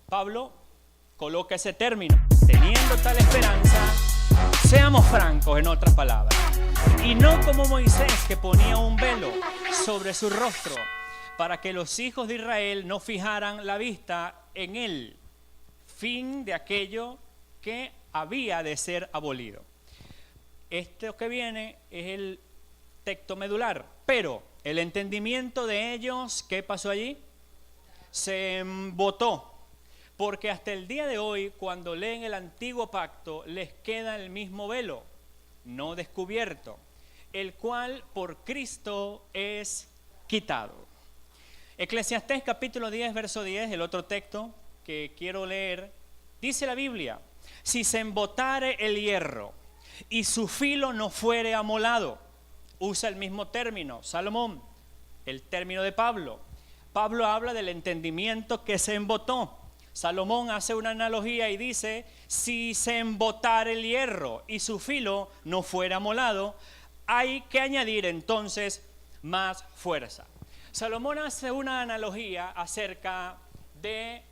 Pablo coloca ese término, teniendo tal esperanza, seamos francos, en otras palabras, y no como Moisés, que ponía un velo sobre su rostro para que los hijos de Israel no fijaran la vista en el fin de aquello que había de ser abolido. Esto que viene es el texto medular, pero el entendimiento de ellos, ¿qué pasó allí? Se embotó, porque hasta el día de hoy, cuando leen el antiguo pacto, les queda el mismo velo, no descubierto, el cual por Cristo es quitado. Eclesiastés capítulo 10, verso 10, el otro texto que quiero leer, dice la Biblia: si se embotare el hierro y su filo no fuere amolado. Usa el mismo término, Salomón, el término de Pablo. Pablo habla del entendimiento que se embotó. Salomón hace una analogía y dice: si se embotare el hierro y su filo no fuera amolado, hay que añadir entonces más fuerza. Salomón hace una analogía acerca de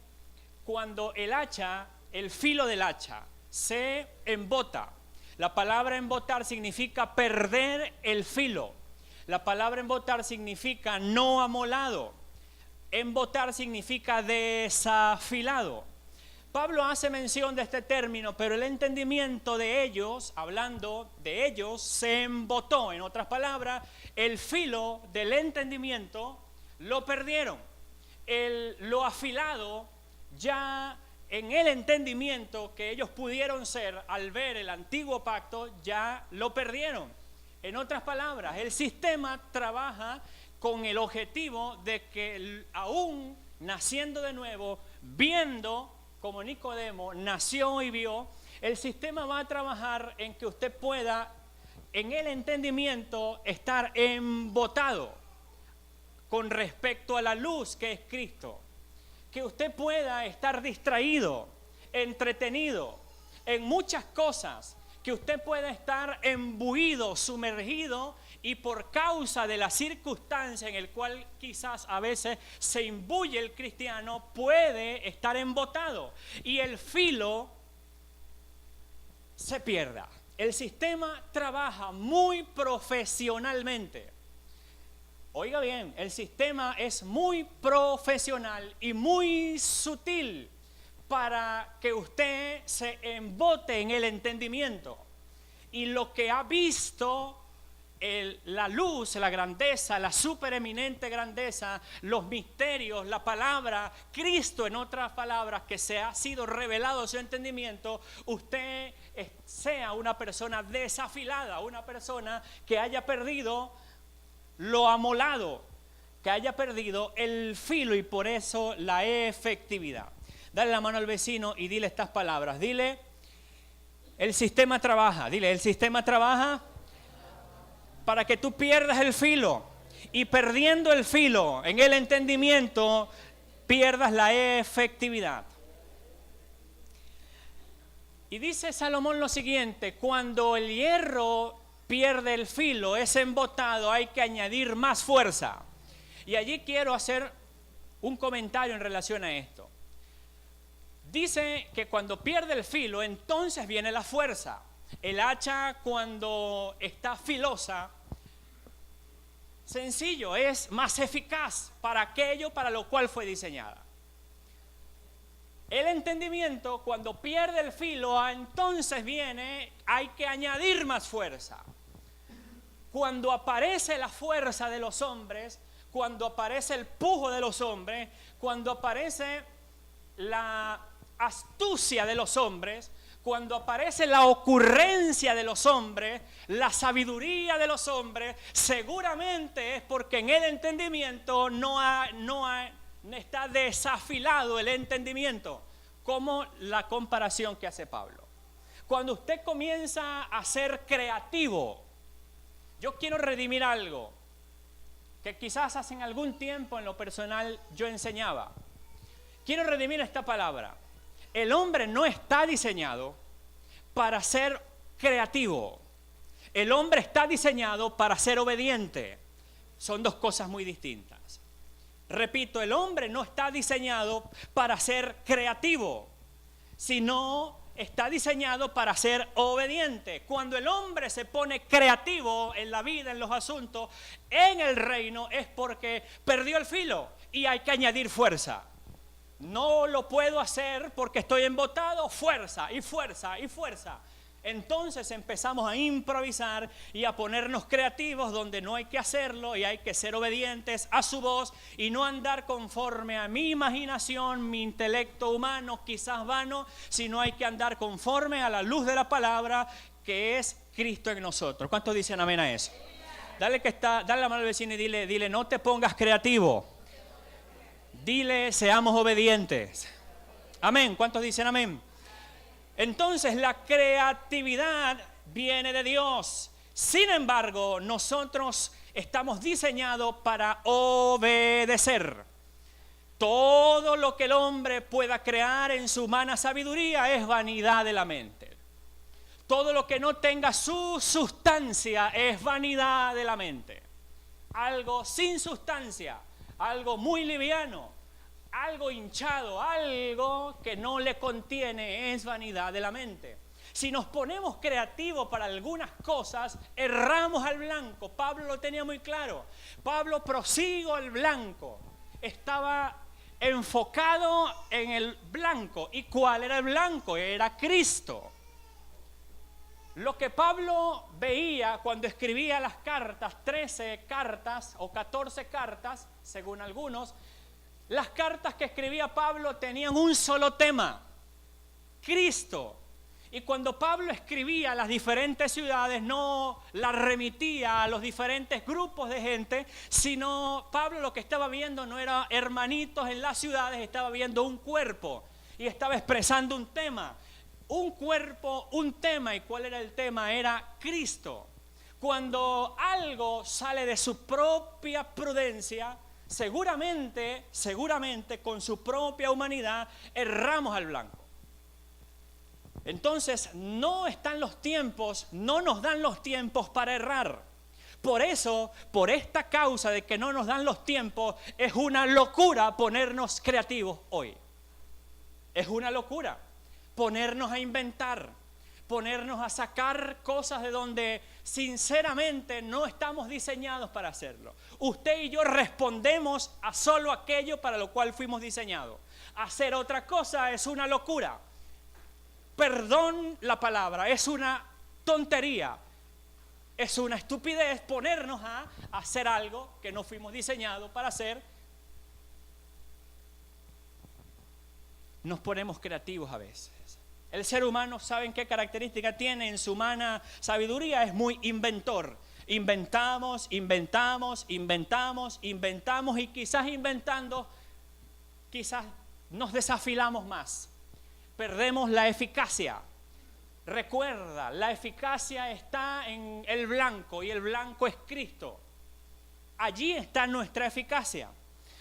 cuando el hacha, el filo del hacha, se embota. La palabra embotar significa perder el filo. La palabra embotar significa no amolado. Embotar significa desafilado. Pablo hace mención de este término, pero el entendimiento de ellos, hablando de ellos, se embotó. En otras palabras, el filo del entendimiento lo perdieron. Lo afilado ya en el entendimiento que ellos pudieron ser al ver el antiguo pacto, ya lo perdieron. En otras palabras, el sistema trabaja con el objetivo de que aún naciendo de nuevo, viendo como Nicodemo nació y vio, el sistema va a trabajar en que usted pueda en el entendimiento estar embotado con respecto a la luz que es Cristo. Que usted pueda estar distraído, entretenido en muchas cosas, que usted pueda estar embuido, sumergido, y por causa de la circunstancia en el cual quizás a veces se imbuye el cristiano, puede estar embotado y el filo se pierda. El sistema trabaja muy profesionalmente. Oiga bien, el sistema es muy profesional y muy sutil para que usted se embote en el entendimiento. Y lo que ha visto, la luz, la grandeza, la supereminente grandeza, los misterios, la palabra, Cristo, en otras palabras, que se ha sido revelado a su entendimiento, usted sea una persona desafilada, una persona que haya perdido lo amolado, que haya perdido el filo y por eso la efectividad. Dale la mano al vecino y dile estas palabras. Dile: el sistema trabaja. Dile: el sistema trabaja para que tú pierdas el filo y perdiendo el filo en el entendimiento pierdas la efectividad. Y dice Salomón lo siguiente: cuando el hierro pierde el filo, es embotado, hay que añadir más fuerza. Y allí quiero hacer un comentario en relación a esto. Dice que cuando pierde el filo, entonces viene la fuerza. El hacha, cuando está filosa, sencillo, es más eficaz para aquello para lo cual fue diseñada. El entendimiento, cuando pierde el filo, entonces viene, hay que añadir más fuerza. Cuando aparece la fuerza de los hombres, cuando aparece el pujo de los hombres, cuando aparece la astucia de los hombres, cuando aparece la ocurrencia de los hombres, la sabiduría de los hombres, seguramente es porque en el entendimiento no está desafilado el entendimiento, como la comparación que hace Pablo. Cuando usted comienza a ser creativo, yo quiero redimir algo que quizás hace algún tiempo en lo personal yo enseñaba. Quiero redimir esta palabra. El hombre no está diseñado para ser creativo. El hombre está diseñado para ser obediente. Son dos cosas muy distintas. Repito, el hombre no está diseñado para ser creativo, sino está diseñado para ser obediente. Cuando el hombre se pone creativo en la vida, en los asuntos, en el reino, es porque perdió el filo y hay que añadir fuerza. No lo puedo hacer porque estoy embotado, fuerza y fuerza y fuerza. Entonces empezamos a improvisar y a ponernos creativos donde no hay que hacerlo, y hay que ser obedientes a su voz y no andar conforme a mi imaginación, mi intelecto humano, quizás vano, sino hay que andar conforme a la luz de la palabra, que es Cristo en nosotros. ¿Cuántos dicen amén a eso? Dale la mano al vecino y dile, no te pongas creativo. Dile, seamos obedientes. Amén. ¿Cuántos dicen amén? Entonces la creatividad viene de Dios. Sin embargo, nosotros estamos diseñados para obedecer. Todo lo que el hombre pueda crear en su humana sabiduría es vanidad de la mente. Todo lo que no tenga su sustancia es vanidad de la mente. Algo sin sustancia, algo muy liviano, algo hinchado, algo que no le contiene, es vanidad de la mente. Si nos ponemos creativos para algunas cosas, erramos al blanco. Pablo lo tenía muy claro. Pablo, prosigo al blanco. Estaba enfocado en el blanco. ¿Y cuál era el blanco? Era Cristo. Lo que Pablo veía cuando escribía las cartas, 13 cartas o 14 cartas, según algunos, las cartas que escribía Pablo tenían un solo tema: Cristo. Y cuando Pablo escribía a las diferentes ciudades, no las remitía a los diferentes grupos de gente, sino Pablo lo que estaba viendo no era hermanitos en las ciudades, estaba viendo un cuerpo y estaba expresando un tema. Un cuerpo, un tema. ¿Y cuál era el tema? Era Cristo. Cuando algo sale de su propia prudencia, seguramente con su propia humanidad, erramos al blanco. Entonces no están los tiempos, no nos dan los tiempos para errar. Por eso, por esta causa de que no nos dan los tiempos, es una locura ponernos creativos hoy. Es una locura ponernos a inventar, ponernos a sacar cosas de donde sinceramente no estamos diseñados para hacerlo. Usted y yo respondemos a solo aquello para lo cual fuimos diseñados. Hacer otra cosa es una locura. Perdón la palabra, es una tontería. Es una estupidez ponernos a hacer algo que no fuimos diseñados para hacer. Nos ponemos creativos a veces. El ser humano, ¿saben qué característica tiene en su humana sabiduría? Es muy inventor. Inventamos y quizás inventando, quizás nos desafilamos más. Perdemos la eficacia. Recuerda, la eficacia está en el blanco y el blanco es Cristo. Allí está nuestra eficacia.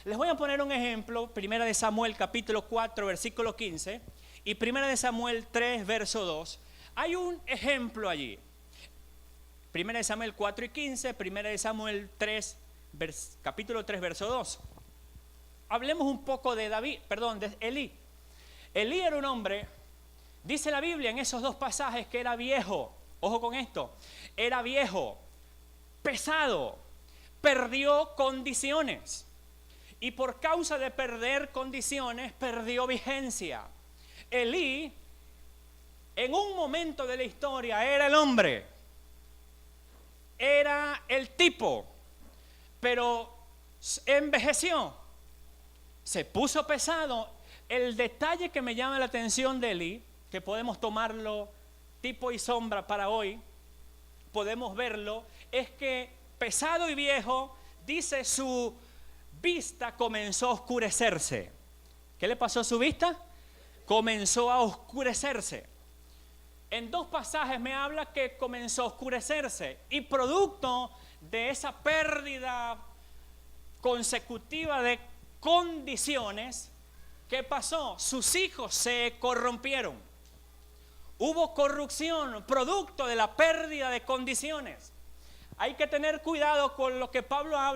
Les voy a poner un ejemplo, 1 de Samuel capítulo 4 versículo 15 y 1 de Samuel 3 verso 2. Hay un ejemplo allí. 1 de Samuel 4 y 15, 1 de Samuel 3, capítulo 3 verso 2. Hablemos un poco de de Elí. Elí era un hombre, dice la Biblia en esos dos pasajes, que era viejo. Ojo con esto, era viejo, pesado, perdió condiciones. Y por causa de perder condiciones, perdió vigencia. Elí, en un momento de la historia, era el hombre, era el tipo, pero envejeció, se puso pesado. El detalle que me llama la atención de Elí, que podemos tomarlo tipo y sombra para hoy, podemos verlo, es que pesado y viejo, dice, su vista comenzó a oscurecerse. ¿Qué le pasó a su vista? Comenzó a oscurecerse. En dos pasajes me habla que comenzó a oscurecerse, y producto de esa pérdida consecutiva de condiciones, ¿qué pasó? Sus hijos se corrompieron. Hubo corrupción producto de la pérdida de condiciones. Hay que tener cuidado con lo que Pablo habla.